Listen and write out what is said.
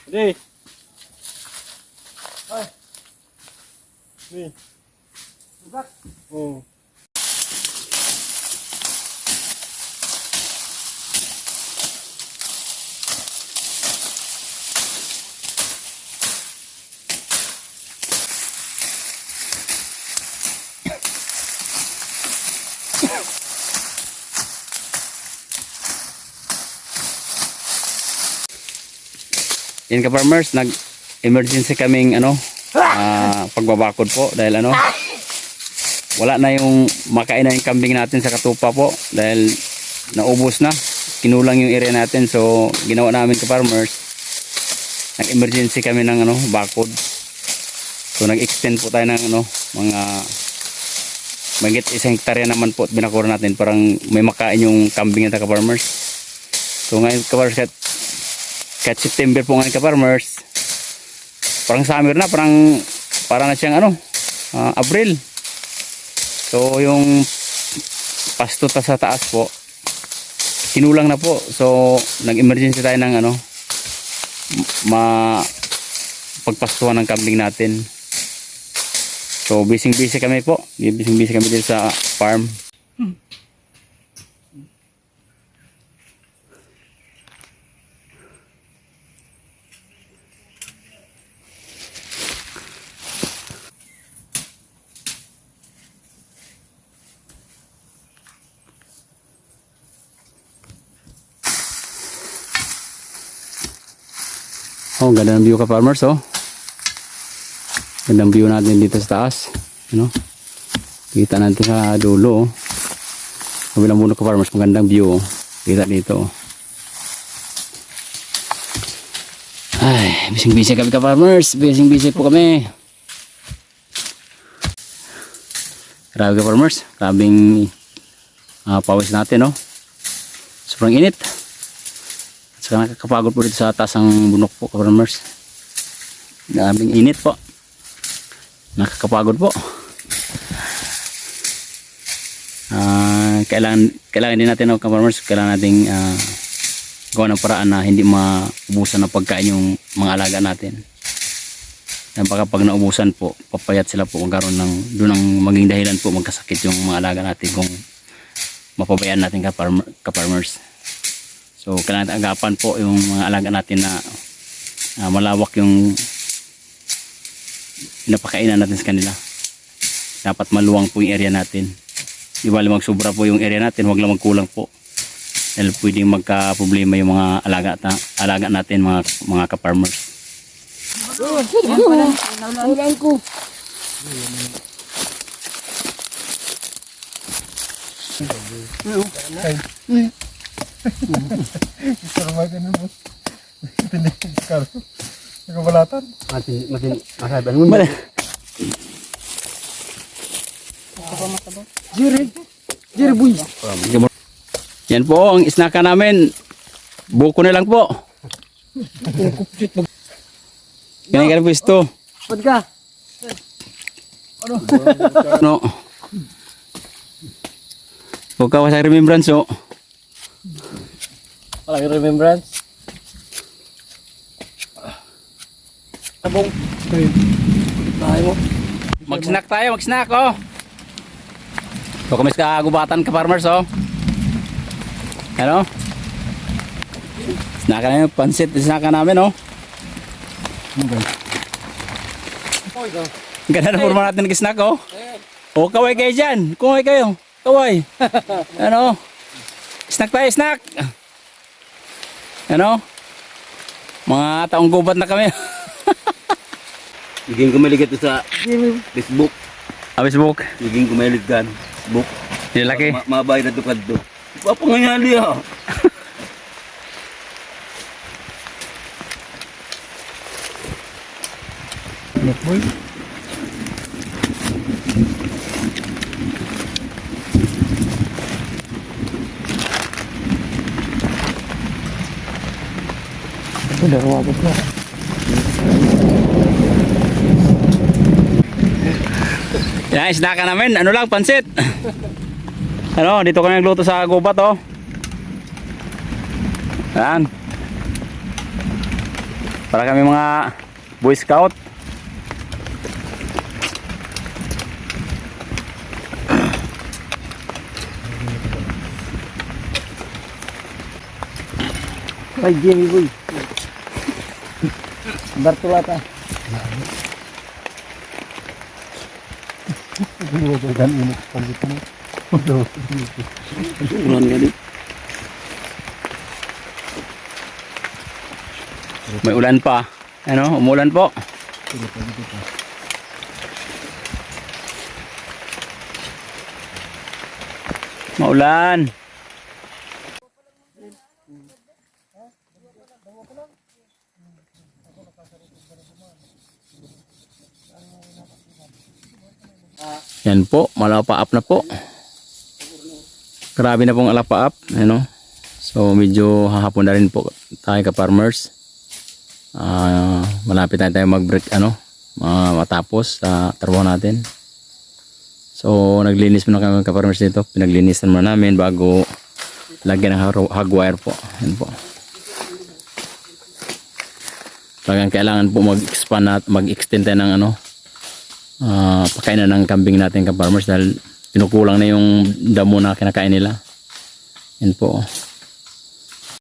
Ready? Ay. Ready? Back. Oh. Yan ka farmers, nag-emergency kaming pagbabakod po dahil wala na yung makain na yung kambing natin sa katupa po dahil naubos na, kinulang yung area natin. So ginawa namin ka farmers, nag-emergency kami ng bakod. So nag-extend po tayo ng mga magit 1 hektarya naman po at binakura natin parang may makain yung kambing natin ka farmers. So ngayon ka farmers, kahit September po ngayon ka farmers, parang summer na, parang na siyang April. So yung pasto sa taas po kinulang na po. So nag-emergency tayo ng pagpastuhan ng kambing natin. So busy kami po, busy kami dito sa farm. Oh, ganda ng view ka farmers, oh. Gandang view natin dito sa taas. Kita natin sa dulo, oh. Kabilang mundo ka farmers, magandang view, oh. Kita dito, oh. Ay, busy kami ka farmers. Busy po kami. Grabe ka farmers. Grabing pawis natin, oh. Sobrang init. Saka nakakapagod po dito sa taas ang bunok po ka farmers. Daming init po. Nakakapagod po. Kailangan din natin ka farmers, kailangan nating gawa ng paraan na hindi maubusan ng pagkain yung mga alaga natin. Yan, baka pag naubusan po, papayat sila po, magkaroon ng doon ang maging dahilan po magkasakit yung mga alaga natin kung mapabayaan natin ka farmers. So kailangan agapan po yung mga alaga natin na malawak yung pinapakainan natin sa kanila. Dapat maluwang po yung area natin. Di bali magsobra po yung area natin, huwag lang magkulang po. Dahil pwedeng magka-problema yung mga alaga natin, mga ka-farmers. Naulan ko. Sarmay ka naman. Tinigil ka rin. Nakabalatan. Masabi mo ba? Jerry boy. Yan po ang isnaka namin. Buko na lang po. Ganyan ka na po ito. Pad ka. No. Huwag ka sa remembrance, oh. Walang remembrance. Tabong. Tayo mo. Mag-snack tayo, mag-snack, oh. So kami sa kagubatan ka farmers, oh. Ano? Snack na yun, pansit, snack namin, oh. Ganda na forma natin nag-snack, oh. Oh, kaway kayo dyan. Kaway kayo. Kaway. Ano? Snack tayo, snack. Ano? Mga taong gubat na kami. Higing kumalig ito sa Facebook. Facebook. Higing kumalig kan Facebook. Nilaki. Mabay na tukad to. Papangyali ha. Boy. Udah wabuk na. Yan, isda ka namin. Ano lang, pansit. Ano, dito kami nagluto sa gubat, oh. Yan. Para kami mga Boy Scout. Ay, Jimmy boy. Bartolata. Dan ini panggitan. Ulan gani. May ulan pa. Ano, umulan po. Maulan. Yan po, malapaap na po. Grabe na pong alapaap, ano. So medyo hahapon na rin po tayo ka-farmers. Malapit na tayo mag-break, matapos sa trabaho natin. So naglinis muna kami ka-farmers dito. Pinaglinisan muna namin bago lagyan ng hog wire po. Yan po. Talagang kailangan po mag-expand at mag-extend tayo ng pagkainan ng kambing natin ka-farmers dahil kinukulang na yung damo na kinakain nila. Yan po.